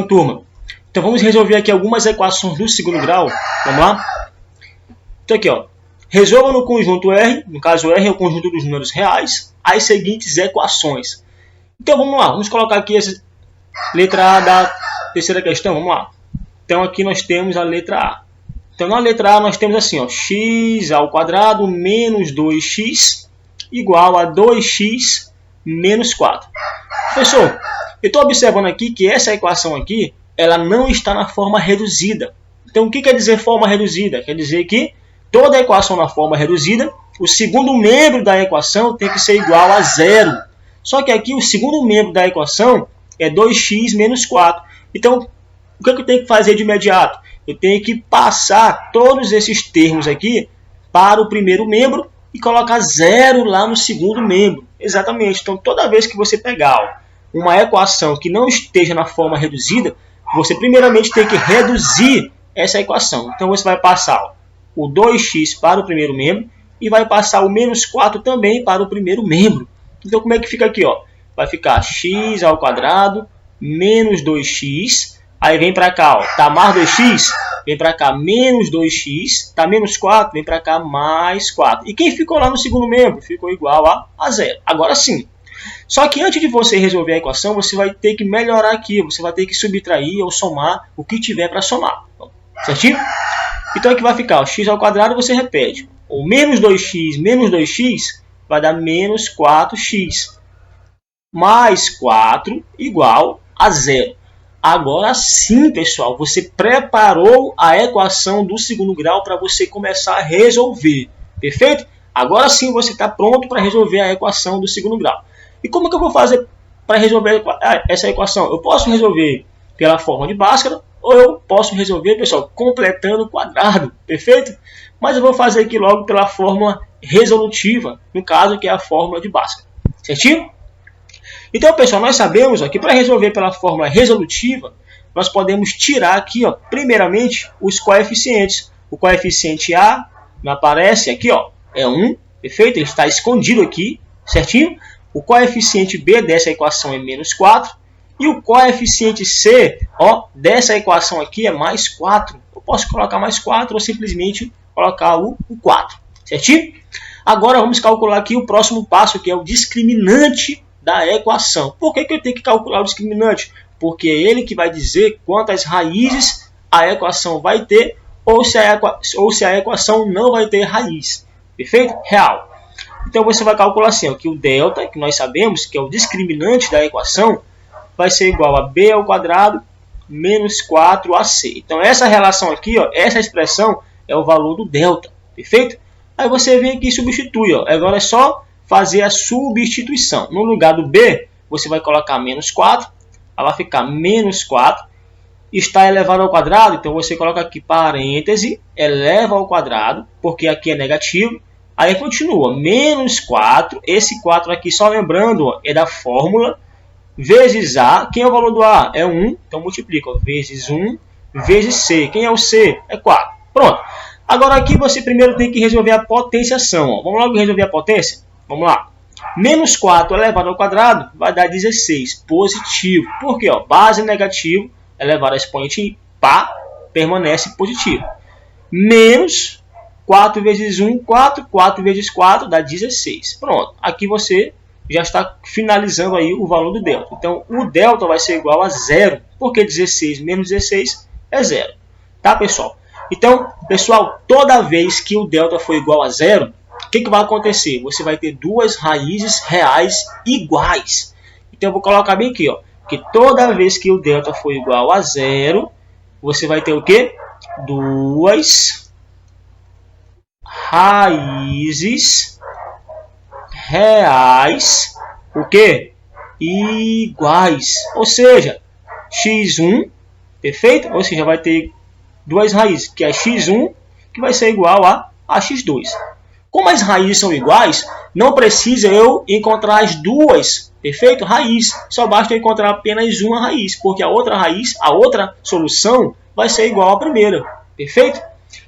Turma, então vamos resolver aqui algumas equações do segundo grau. Vamos lá? Então aqui, ó, resolva no conjunto R, no caso R é o conjunto dos números reais, as seguintes equações. Então vamos lá, vamos colocar aqui essa letra A da terceira questão, vamos lá. Então aqui nós temos a letra A. Então na letra A nós temos assim, ó, x ao quadrado menos 2x igual a 2x menos 4. Professor, eu estou observando aqui que essa equação aqui, ela não está na forma reduzida. Então o que quer dizer forma reduzida? Quer dizer que toda equação na forma reduzida, o segundo membro da equação tem que ser igual a zero. Só que aqui o segundo membro da equação é 2x menos 4. Então, o que eu tenho que fazer de imediato? Eu tenho que passar todos esses termos aqui para o primeiro membro e colocar zero lá no segundo membro. Exatamente. Então, toda vez que você pegar uma equação que não esteja na forma reduzida, você primeiramente tem que reduzir essa equação. Então, você vai passar o 2x para o primeiro membro e vai passar o menos 4 também para o primeiro membro. Então, como é que fica aqui? Ó? Vai ficar x ao quadrado menos 2x. Aí vem para cá, ó, tá mais 2x, vem para cá menos 2x, tá menos 4, vem para cá mais 4. E quem ficou lá no segundo membro? Ficou igual a zero. Agora sim. Só que antes de você resolver a equação, você vai ter que melhorar aqui. Você vai ter que subtrair ou somar o que tiver para somar. Certinho? Então aqui vai ficar, ó, x ao quadrado, você repete. O menos 2x vai dar menos 4x. Mais 4 igual a zero. Agora sim, pessoal, você preparou a equação do segundo grau para você começar a resolver. Perfeito? Agora sim você está pronto para resolver a equação do segundo grau. E como que eu vou fazer para resolver essa equação? Eu posso resolver pela forma de Bhaskara ou eu posso resolver, pessoal, completando o quadrado. Perfeito? Mas eu vou fazer aqui logo pela fórmula resolutiva, no caso que é a fórmula de Bhaskara. Certinho? Então, pessoal, nós sabemos ó, que para resolver pela fórmula resolutiva, nós podemos tirar aqui, ó, primeiramente, os coeficientes. O coeficiente A não aparece aqui, ó, é 1, perfeito? Ele está escondido aqui, certinho? O coeficiente B dessa equação é menos 4. E o coeficiente C, ó, dessa equação aqui é mais 4. Eu posso colocar mais 4 ou simplesmente colocar o 4, certinho? Agora vamos calcular aqui o próximo passo, que é o discriminante da equação. Por que eu tenho que calcular o discriminante? Porque é ele que vai dizer quantas raízes a equação vai ter ou se a equação não vai ter raiz. Perfeito? Real. Então você vai calcular assim, ó, que o delta, que nós sabemos que é o discriminante da equação, vai ser igual a b ao quadrado menos 4ac. Então essa relação aqui, ó, essa expressão é o valor do delta. Perfeito? Aí você vem aqui e substitui. Ó. Agora é só fazer a substituição. No lugar do B, você vai colocar menos 4. Ela vai ficar menos 4. Está elevado ao quadrado, então você coloca aqui parêntese, eleva ao quadrado, porque aqui é negativo. Aí continua, menos 4. Esse 4 aqui, só lembrando, ó, é da fórmula. Vezes A. Quem é o valor do A? É 1. Então multiplica. Ó, vezes 1 vezes C. Quem é o C? É 4. Pronto. Agora aqui você primeiro tem que resolver a potenciação. Ó. Vamos logo resolver a potência? Vamos lá. Menos 4 elevado ao quadrado vai dar 16. Positivo. Por quê? Ó, base negativo elevado a expoente par permanece positivo. Menos 4 vezes 1, 4. 4 vezes 4 dá 16. Pronto. Aqui você já está finalizando aí o valor do delta. Então, o delta vai ser igual a zero. Porque 16 menos 16 é zero. Tá, pessoal? Então, pessoal, toda vez que o delta for igual a zero, o que vai acontecer? Você vai ter duas raízes reais iguais. Então, eu vou colocar bem aqui, ó, que toda vez que o delta for igual a zero, você vai ter o quê? Duas raízes reais, o quê? Iguais. Ou seja, x1, perfeito? Ou seja, vai ter duas raízes, que é x1, que vai ser igual a x2. Como as raízes são iguais, não precisa eu encontrar as duas, perfeito? Raiz. Só basta eu encontrar apenas uma raiz, porque a outra raiz, a outra solução, vai ser igual à primeira, perfeito?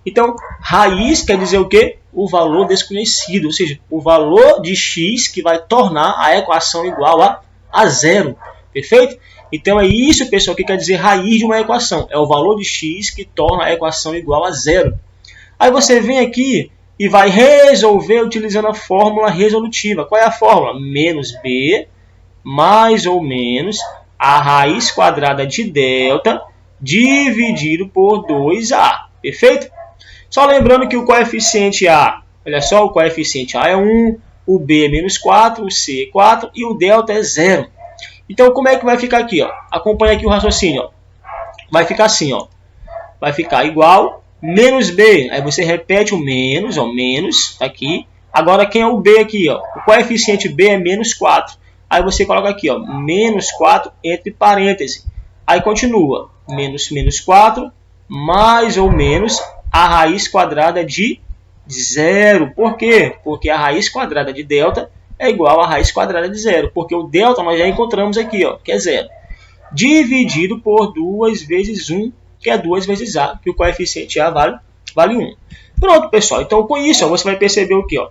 Então, raiz quer dizer o quê? O valor desconhecido, ou seja, o valor de x que vai tornar a equação igual a zero, perfeito? Então é isso, pessoal, que quer dizer raiz de uma equação. É o valor de x que torna a equação igual a zero. Aí você vem aqui e vai resolver utilizando a fórmula resolutiva. Qual é a fórmula? Menos b mais ou menos a raiz quadrada de delta dividido por 2a. Perfeito? Só lembrando que o coeficiente a, olha só, o coeficiente a é 1, o b é menos 4, o c é 4 e o delta é 0. Então, como é que vai ficar aqui? Ó? Acompanha aqui o raciocínio. Ó. Vai ficar assim, ó. Vai ficar igual menos b. Aí você repete o menos, ó, menos, aqui. Agora, quem é o b aqui? Ó? O coeficiente b é menos 4. Aí você coloca aqui, ó, menos 4 entre parênteses. Aí continua, menos 4, mais ou menos a raiz quadrada de 0. Por quê? Porque a raiz quadrada de delta é igual à raiz quadrada de 0. Porque o delta nós já encontramos aqui, ó, que é 0. Dividido por 2 vezes 1, que é 2 vezes a, que o coeficiente a vale 1. Pronto, pessoal. Então, com isso, ó, você vai perceber o quê? Ó?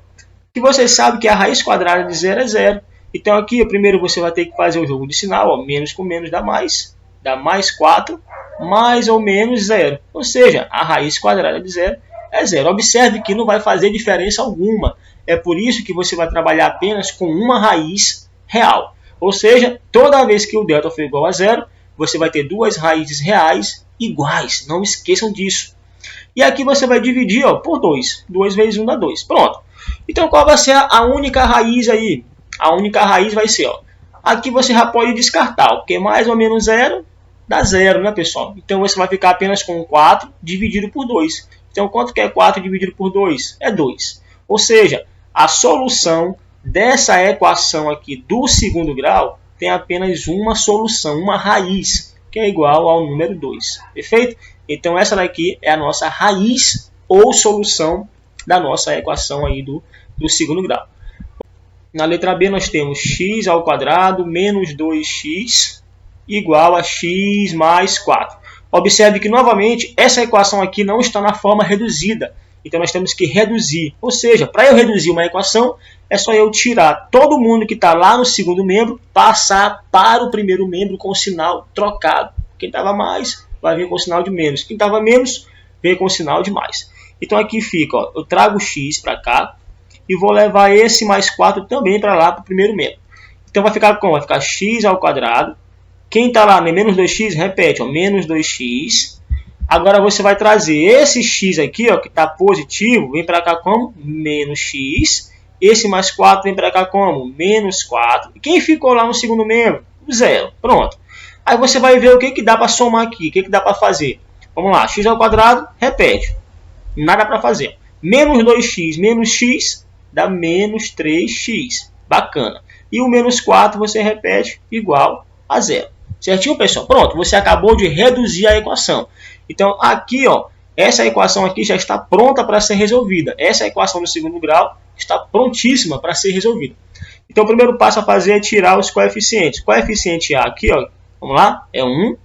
Que você sabe que a raiz quadrada de 0 é 0. Então, aqui, primeiro você vai ter que fazer o jogo de sinal. Ó, menos com menos dá mais 4, mais ou menos 0. Ou seja, a raiz quadrada de 0 é 0. Observe que não vai fazer diferença alguma. É por isso que você vai trabalhar apenas com uma raiz real. Ou seja, toda vez que o delta for igual a 0, você vai ter duas raízes reais iguais. Não esqueçam disso. E aqui você vai dividir, ó, por 2. 2 vezes 1 dá 2. Pronto. Então, qual vai ser a única raiz aí? A única raiz vai ser, ó, aqui você já pode descartar, porque mais ou menos 0 dá 0, né, pessoal? Então, você vai ficar apenas com 4 dividido por 2. Então, quanto que é 4 dividido por 2? É 2. Ou seja, a solução dessa equação aqui do segundo grau tem apenas uma solução, uma raiz, que é igual ao número 2. Perfeito? Então, essa daqui é a nossa raiz ou solução da nossa equação aí do segundo grau. Na letra B nós temos x ao quadrado menos 2x igual a x mais 4. Observe que, novamente, essa equação aqui não está na forma reduzida. Então, nós temos que reduzir. Ou seja, para eu reduzir uma equação, é só eu tirar todo mundo que está lá no segundo membro, passar para o primeiro membro com o sinal trocado. Quem estava mais, vai vir com o sinal de menos. Quem estava menos, vem com o sinal de mais. Então, aqui fica, ó, eu trago x para cá e vou levar esse mais 4 também para lá, para o primeiro membro. Então, vai ficar como? Vai ficar x ao quadrado. Quem está lá, né, menos 2x, repete, ó, menos 2x. Agora, você vai trazer esse x aqui, ó, que está positivo, vem para cá como? Menos x. Esse mais 4 vem para cá como? Menos 4. E quem ficou lá no segundo membro? 0. Pronto. Aí você vai ver o que dá para somar aqui, o que dá para fazer. Vamos lá, x ao quadrado, repete. Nada para fazer. Menos 2x menos x dá menos 3x. Bacana. E o menos 4 você repete igual a 0. Certinho, pessoal? Pronto, você acabou de reduzir a equação. Então, aqui, ó, essa equação aqui já está pronta para ser resolvida. Essa equação do segundo grau está prontíssima para ser resolvida. Então, o primeiro passo a fazer é tirar os coeficientes. O coeficiente A aqui, ó, vamos lá, é 1.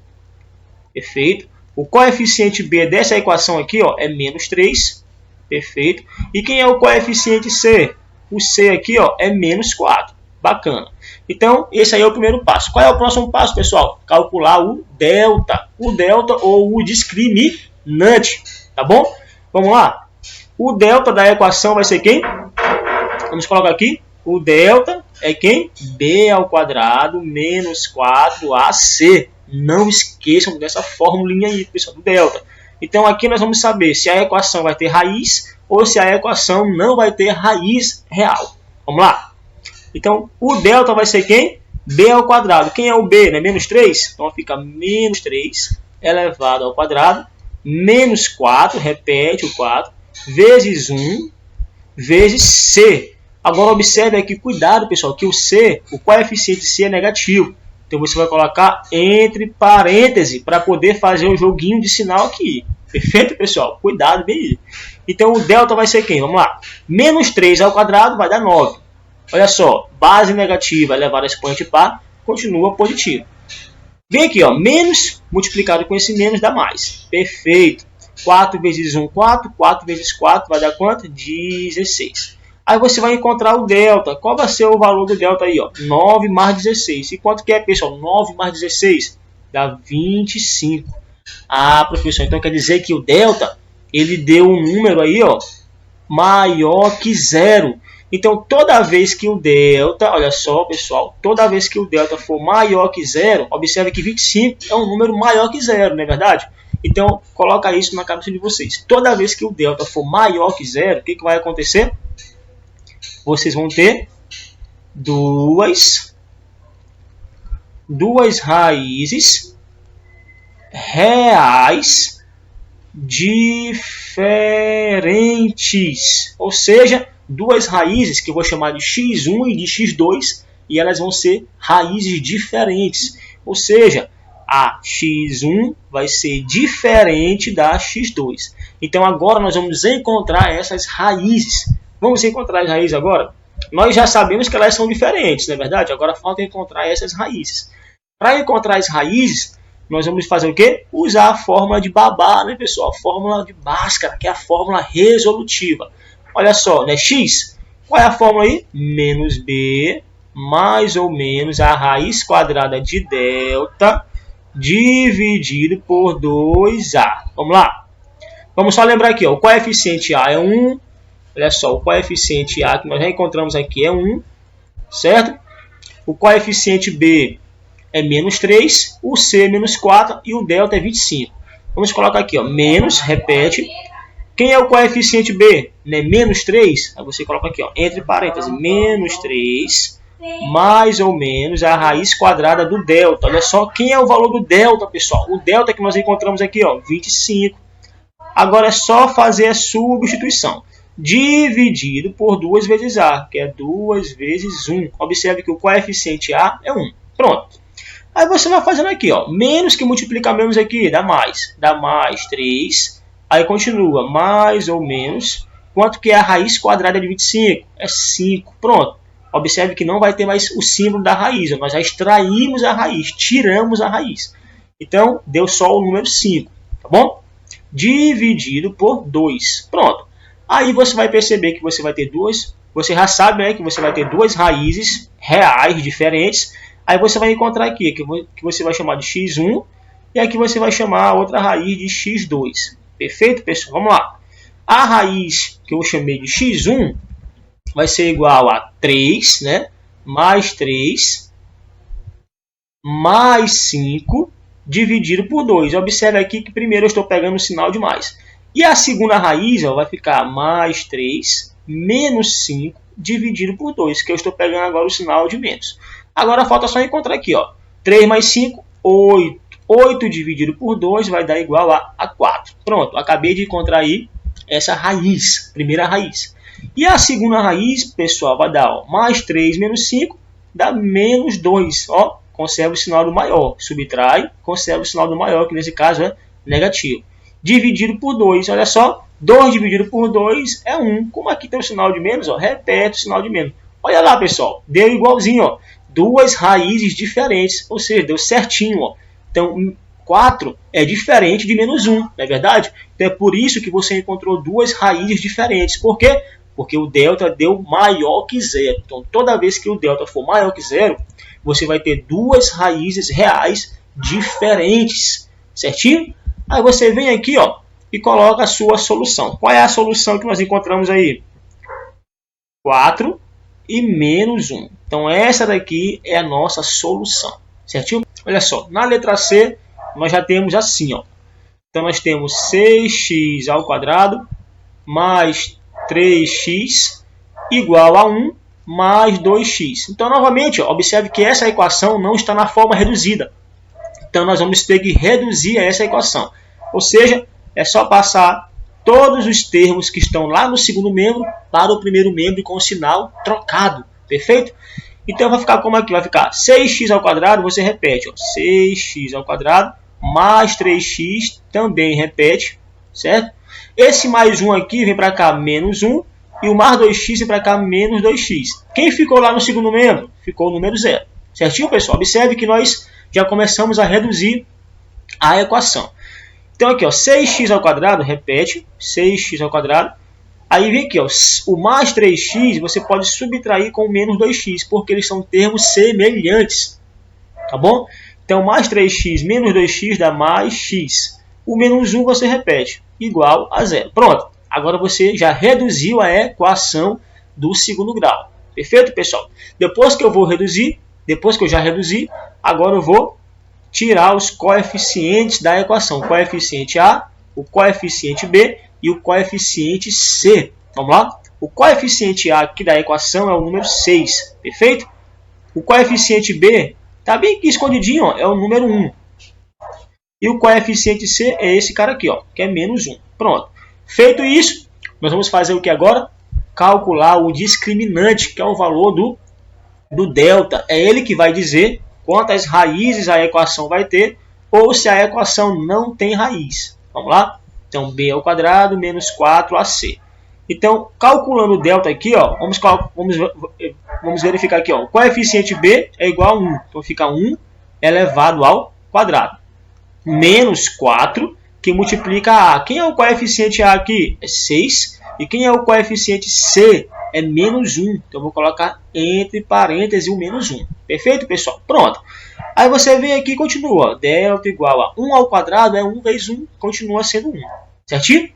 Perfeito. O coeficiente B dessa equação aqui, ó, é menos 3. Perfeito. E quem é o coeficiente C? O C aqui, ó, é menos 4. Bacana. Então, esse aí é o primeiro passo. Qual é o próximo passo, pessoal? Calcular o delta. O delta ou o discriminante. Tá bom? Vamos lá. O delta da equação vai ser quem? Vamos colocar aqui. O delta é quem? B ao quadrado menos 4AC. Não esqueçam dessa formulinha aí, pessoal, do delta. Então, aqui nós vamos saber se a equação vai ter raiz ou se a equação não vai ter raiz real. Vamos lá. Então, o delta vai ser quem? B ao quadrado. Quem é o B? Né? Menos 3? Então, fica menos 3 elevado ao quadrado. Menos 4, repete o 4, vezes 1, vezes C. Agora, observe aqui, cuidado, pessoal, que o C, o coeficiente C é negativo. Então, você vai colocar entre parênteses para poder fazer o joguinho de sinal aqui. Perfeito, pessoal? Cuidado, bem aí. Então, o delta vai ser quem? Vamos lá. Menos 3 ao quadrado vai dar 9. Olha só, base negativa elevada a expoente par continua positivo. Vem aqui, ó, menos multiplicado com esse menos dá mais. Perfeito. 4 vezes 1, 4. 4 vezes 4 vai dar quanto? 16. Aí você vai encontrar o delta. Qual vai ser o valor do delta aí? Ó? 9 mais 16. E quanto que é, pessoal? 9 mais 16 dá 25. Ah, professor, então quer dizer que o delta, ele deu um número aí, ó, maior que zero. Então, toda vez que o delta, olha só, pessoal, toda vez que o delta for maior que zero, observe que 25 é um número maior que zero, não é verdade? Então, coloca isso na cabeça de vocês. Toda vez que o delta for maior que zero, o que vai acontecer? Vocês vão ter duas raízes reais diferentes. Ou seja, duas raízes que eu vou chamar de x1 e de x2, e elas vão ser raízes diferentes. Ou seja, a x1 vai ser diferente da x2. Então agora nós vamos encontrar essas raízes. Vamos encontrar as raízes agora? Nós já sabemos que elas são diferentes, não é verdade? Agora falta encontrar essas raízes. Para encontrar as raízes, nós vamos fazer o quê? Usar a fórmula de Babá, né, pessoal? A fórmula de Bhaskara, que é a fórmula resolutiva. Olha só, né? X, qual é a fórmula aí? Menos B, mais ou menos a raiz quadrada de delta, dividido por 2A. Vamos lá? Vamos só lembrar aqui, ó, o coeficiente A é 1. Olha só, o coeficiente A que nós já encontramos aqui é 1, certo? O coeficiente B é menos 3, o C é menos 4 e o delta é 25. Vamos colocar aqui, ó, menos, repete. Quem é o coeficiente B? Né? Menos 3. Aí você coloca aqui, ó, entre parênteses, menos 3, mais ou menos a raiz quadrada do delta. Olha só, quem é o valor do delta, pessoal? O delta que nós encontramos aqui, ó, 25. Agora é só fazer a substituição. Dividido por 2 vezes A, que é 2 vezes 1. Observe que o coeficiente A é 1. Pronto. Aí você vai fazendo aqui, ó, menos que multiplica menos aqui, dá mais. Dá mais 3. Aí continua, mais ou menos. Quanto que é a raiz quadrada de 25? É 5. Pronto. Observe que não vai ter mais o símbolo da raiz. Nós já extraímos a raiz, tiramos a raiz. Então, deu só o número 5. Tá bom? Dividido por 2. Pronto. Aí você vai perceber que você vai ter duas. Você já sabe, né, que você vai ter duas raízes reais diferentes. Aí você vai encontrar aqui, que você vai chamar de x1. E aqui você vai chamar a outra raiz de x2. Perfeito, pessoal? Vamos lá. A raiz que eu chamei de x1 vai ser igual a 3, né? Mais 3, mais 5, dividido por 2. Observe aqui que primeiro eu estou pegando o sinal de mais. E a segunda raiz, ó, vai ficar mais 3, menos 5, dividido por 2, que eu estou pegando agora o sinal de menos. Agora falta só encontrar aqui, ó, 3 mais 5, 8. 8 dividido por 2 vai dar igual a 4. Pronto, acabei de encontrar aí essa raiz, primeira raiz. E a segunda raiz, pessoal, vai dar, ó, mais 3 menos 5, dá menos 2. Ó, conserva o sinal do maior. Subtrai, conserva o sinal do maior, que nesse caso é negativo. Dividido por 2, olha só, 2 dividido por 2 é 1. Como aqui tem o sinal de menos, ó, repete o sinal de menos. Olha lá, pessoal, deu igualzinho, ó, duas raízes diferentes, ou seja, deu certinho, ó. Então, 4 é diferente de menos 1, não é verdade? Então, é por isso que você encontrou duas raízes diferentes. Por quê? Porque o delta deu maior que zero. Então, toda vez que o delta for maior que zero, você vai ter duas raízes reais diferentes, certinho? Aí você vem aqui, ó, e coloca a sua solução. Qual é a solução que nós encontramos aí? 4 e menos 1. Então, essa daqui é a nossa solução, certinho? Olha só, na letra C, nós já temos assim, ó. Então, nós temos 6x ao quadrado mais 3x igual a 1 mais 2x. Então, novamente, ó, observe que essa equação não está na forma reduzida. Então, nós vamos ter que reduzir essa equação. Ou seja, é só passar todos os termos que estão lá no segundo membro para o primeiro membro com o sinal trocado. Perfeito? Então, vai ficar como aqui? Vai ficar 6x ao quadrado, você repete. Ó, 6x ao quadrado mais 3x também repete. Certo? Esse mais 1 aqui vem para cá menos 1. E o mais 2x vem para cá menos 2x. Quem ficou lá no segundo membro? Ficou o número 0. Certinho, pessoal? Observe que nós já começamos a reduzir a equação. Então, aqui, ó, 6x ao quadrado, repete, 6x ao quadrado. Aí vem aqui, ó, o mais 3x você pode subtrair com o menos 2x, porque eles são termos semelhantes. Tá bom? Então, mais 3x menos 2x dá mais x. O menos 1 você repete, igual a 0. Pronto. Agora você já reduziu a equação do segundo grau. Perfeito, pessoal? Depois que eu vou reduzir, depois que eu já reduzi, agora eu vou tirar os coeficientes da equação. O coeficiente A, o coeficiente B e o coeficiente C. Vamos lá? O coeficiente A aqui da equação é o número 6. Perfeito? O coeficiente B está bem aqui escondidinho, ó, é o número 1. E o coeficiente C é esse cara aqui, ó, que é menos 1. Pronto. Feito isso, nós vamos fazer o que agora? Calcular o discriminante, que é o valor do delta. É ele que vai dizer quantas raízes a equação vai ter ou se a equação não tem raiz. Vamos lá? Então, b ao quadrado menos 4ac. Então, calculando o delta aqui, ó, vamos verificar aqui. Ó, o coeficiente b é igual a 1. Então, fica 1 elevado ao quadrado. Menos 4, que multiplica a. Quem é o coeficiente a aqui? É 6. E quem é o coeficiente c? É menos 1. Então, eu vou colocar entre parênteses o menos 1. Perfeito, pessoal? Pronto. Aí você vem aqui e continua. Ó, delta igual a 1 ao quadrado é 1 vezes 1. Continua sendo 1. Certinho?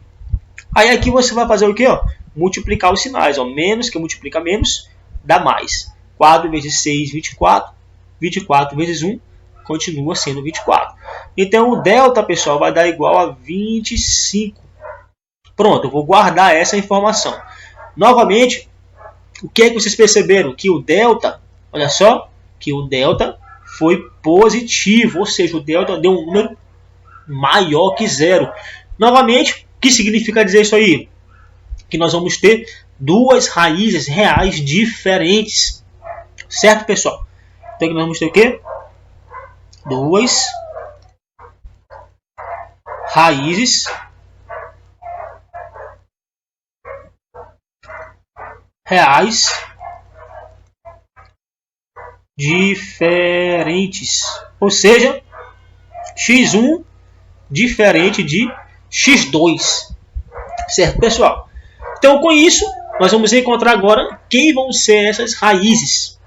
Aí aqui você vai fazer o quê? Ó? Multiplicar os sinais. Ó. Menos que multiplica menos, dá mais. 4 vezes 6, 24. 24 vezes 1, continua sendo 24. Então, o delta, pessoal, vai dar igual a 25. Pronto, eu vou guardar essa informação. Novamente, o que é que vocês perceberam? Que o delta, olha só, que o delta foi positivo. Ou seja, o delta deu um número maior que 0. Novamente, o que significa dizer isso aí? Que nós vamos ter duas raízes reais diferentes. Certo, pessoal? Então, nós vamos ter o quê? Duas raízes reais diferentes. Ou seja, x1 diferente de x2. Certo, pessoal? Então, com isso, nós vamos encontrar agora quem vão ser essas raízes,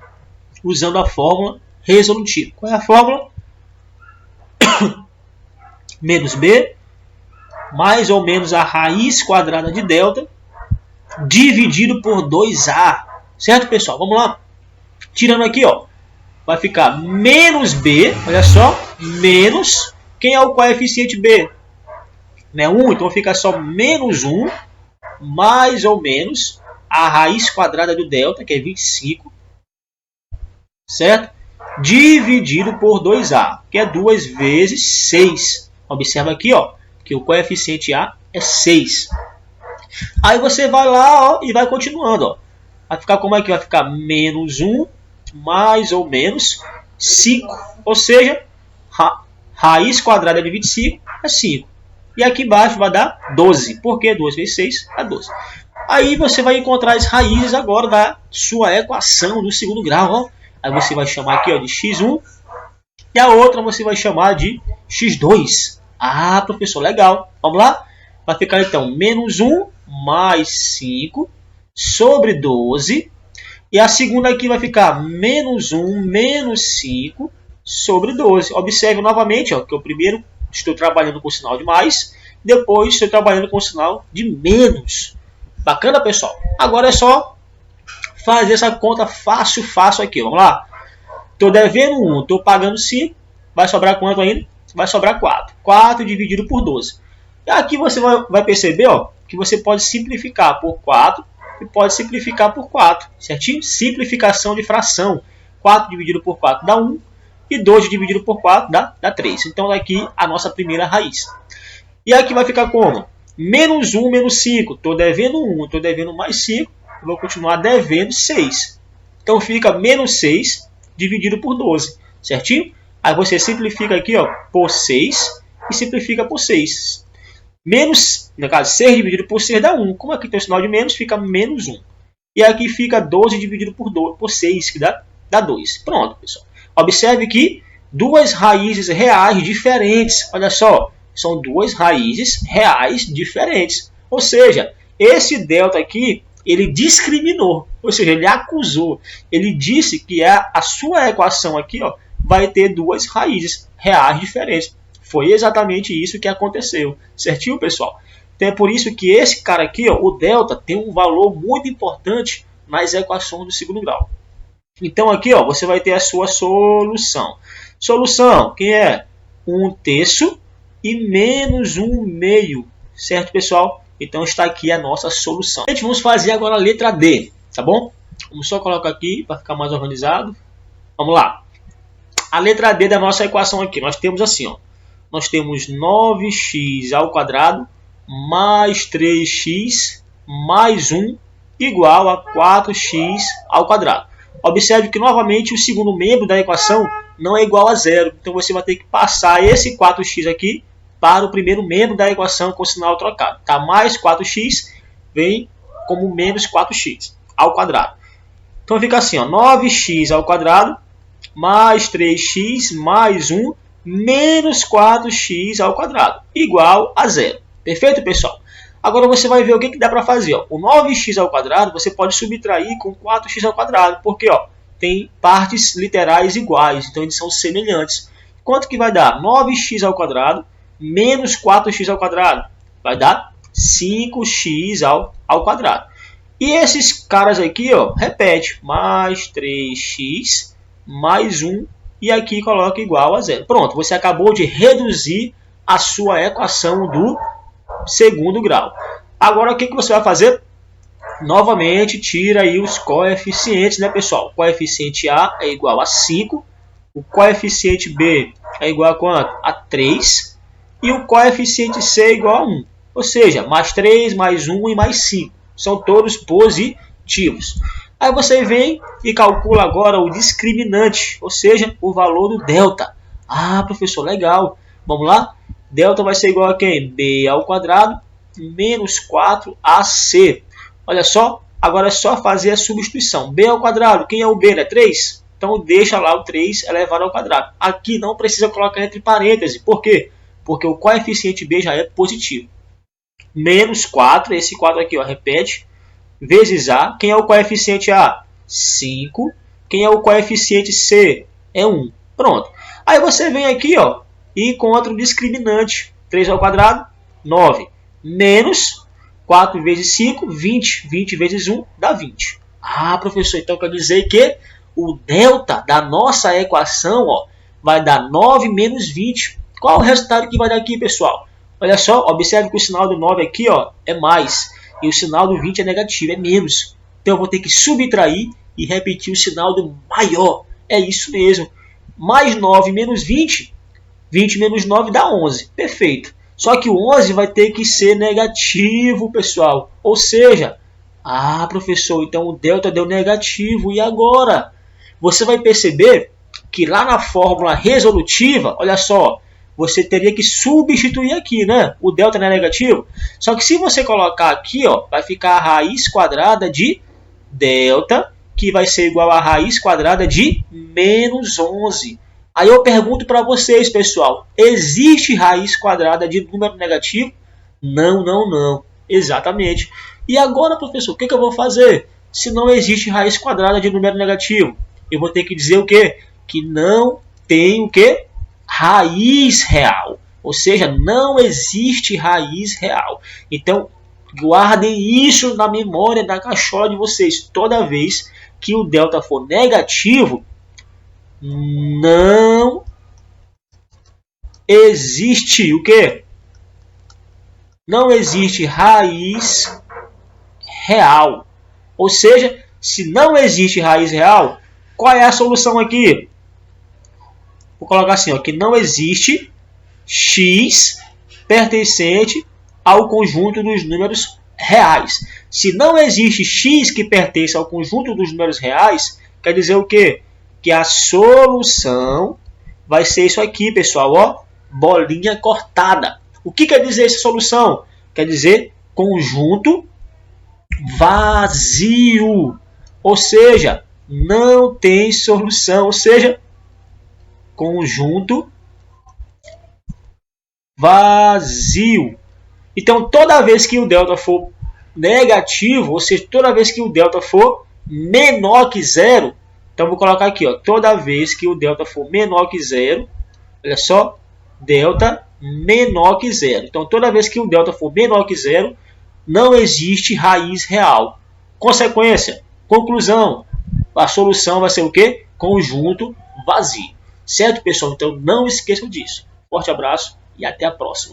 usando a fórmula resolutiva. Qual é a fórmula? Menos b, mais ou menos a raiz quadrada de delta, dividido por 2a. Certo, pessoal? Vamos lá. Tirando aqui, ó, vai ficar menos b, olha só, menos, quem é o coeficiente b? Né, 1, então fica só menos 1, mais ou menos a raiz quadrada do delta, que é 25, certo? Dividido por 2a, que é 2 vezes 6. Observa aqui, ó, que o coeficiente a é 6. Aí você vai lá, ó, e vai continuando. Ó. Vai ficar como é que vai ficar? Menos 1, mais ou menos 5. Ou seja, raiz quadrada de 25 é 5. E aqui embaixo vai dar 12. Por que 2 vezes 6 é 12. Aí você vai encontrar as raízes agora da sua equação do segundo grau. Ó. Aí você vai chamar aqui, ó, de x1 e a outra você vai chamar de x2. Ah, professor, legal. Vamos lá? Vai ficar então menos 1 mais 5 sobre 12. E a segunda aqui vai ficar menos 1 menos 5 sobre 12. Observe novamente, ó, que eu primeiro estou trabalhando com o sinal de mais, depois estou trabalhando com o sinal de menos. Bacana, pessoal? Agora é só fazer essa conta fácil aqui. Vamos lá? Estou devendo 1, estou pagando 5. Vai sobrar quanto ainda? Vai sobrar 4. 4 dividido por 12. E aqui você vai perceber, ó, que você pode simplificar por 4 e pode simplificar por 4. Certinho? Simplificação de fração. 4 dividido por 4 dá 1. E 2 dividido por 4 dá 3. Então, daqui a nossa primeira raiz. E aqui vai ficar como? Menos 1 menos 5. Estou devendo 1, estou devendo mais 5. Vou continuar devendo 6. Então, fica menos 6 dividido por 12. Certinho? Aí você simplifica aqui, ó, por 6 e simplifica por 6. Menos, no caso, 6 dividido por 6 dá 1. Como aqui tem o sinal de menos, fica menos 1. E aqui fica 12 dividido por 6, que dá 2. Pronto, pessoal. Observe que duas raízes reais diferentes. Olha só, são duas raízes reais diferentes. Ou seja, esse delta aqui, ele discriminou, ou seja, ele acusou. Ele disse que a sua equação aqui, ó, vai ter duas raízes reais diferentes. Foi exatamente isso que aconteceu. Certinho, pessoal? Então é por isso que esse cara aqui, ó, o delta, tem um valor muito importante nas equações do segundo grau. Então aqui, ó, você vai ter a sua solução. Solução, que é 1/3 e menos 1/2. Certo, pessoal? Então está aqui a nossa solução. Gente, vamos fazer agora a letra D, tá bom? Vamos só colocar aqui para ficar mais organizado. Vamos lá. A letra D da nossa equação aqui, nós temos assim, ó. Nós temos 9x² mais 3x mais 1 igual a 4x². Observe que novamente o segundo membro da equação não é igual a zero. Então você vai ter que passar esse 4x aqui para o primeiro membro da equação com sinal trocado. Tá? Mais 4x vem como menos 4x². Então fica assim, ó, 9x² mais 3x mais 1 menos 4x² igual a zero. Perfeito, pessoal? Agora você vai ver o que dá para fazer. Ó. O 9x² você pode subtrair com 4x², porque ó, tem partes literais iguais, então eles são semelhantes. Quanto que vai dar? 9x² menos 4x². Vai dar 5x². E esses caras aqui, ó, repete. Mais 3x mais 1 e aqui coloca igual a zero. Pronto, você acabou de reduzir a sua equação do segundo grau. Agora o que você vai fazer? Novamente tira aí os coeficientes, né, pessoal? O coeficiente A é igual a 5, o coeficiente B é igual a quanto? A 3 e o coeficiente C é igual a 1. Ou seja, mais 3, mais 1 e mais 5. São todos positivos. Aí você vem e calcula agora o discriminante, ou seja, o valor do delta. Ah, professor, legal. Vamos lá? Delta vai ser igual a quem? B² menos 4AC. Olha só, agora é só fazer a substituição. B², quem é o B? Né? 3? Então deixa lá o 3 elevado ao quadrado. Aqui não precisa colocar entre parênteses. Por quê? Porque o coeficiente B já é positivo. Menos 4, esse 4 aqui, ó, repete. Vezes A. Quem é o coeficiente A? 5. Quem é o coeficiente C? É 1. Pronto. Aí você vem aqui, ó, e encontra o discriminante. 3², 9. Menos 4 vezes 5, 20. 20 vezes 1 dá 20. Ah, professor, então quer dizer que o delta da nossa equação, ó, vai dar 9 menos 20. Qual o resultado que vai dar aqui, pessoal? Olha só, observe que o sinal do 9 aqui, ó, é mais. E o sinal do 20 é negativo, é menos. Então eu vou ter que subtrair e repetir o sinal do maior. É isso mesmo. Mais 9 menos 20. 20 menos 9 dá 11. Perfeito. Só que o 11 vai ter que ser negativo, pessoal. Ou seja, ah, professor, então o delta deu negativo. E agora? Você vai perceber que lá na fórmula resolutiva, olha só, você teria que substituir aqui, né? O delta não é negativo. Só que se você colocar aqui, ó, vai ficar a raiz quadrada de delta, que vai ser igual a raiz quadrada de menos 11. Aí eu pergunto para vocês, pessoal, existe raiz quadrada de número negativo? Não, não, não. Exatamente. E agora, professor, o que eu vou fazer? Se não existe raiz quadrada de número negativo, eu vou ter que dizer o quê? Que não tem o quê? Raiz real. Ou seja, não existe raiz real. Então, guardem isso na memória da cachola de vocês. Toda vez que o delta for negativo, não existe o quê? Não existe raiz real. Ou seja, se não existe raiz real, qual é a solução aqui? Vou colocar assim, ó, que não existe x pertencente ao conjunto dos números reais. Se não existe x que pertence ao conjunto dos números reais, quer dizer o quê? Que a solução vai ser isso aqui, pessoal, ó, bolinha cortada. O que quer dizer essa solução? Quer dizer conjunto vazio. Ou seja, não tem solução. Ou seja, conjunto vazio. Então, toda vez que o delta for negativo, ou seja, toda vez que o delta for menor que zero, então vou colocar aqui, ó, toda vez que o delta for menor que zero, olha só, delta menor que zero. Então toda vez que o delta for menor que zero, não existe raiz real. Consequência, conclusão, a solução vai ser o quê? Conjunto vazio. Certo, pessoal? Então não esqueçam disso. Forte abraço e até a próxima.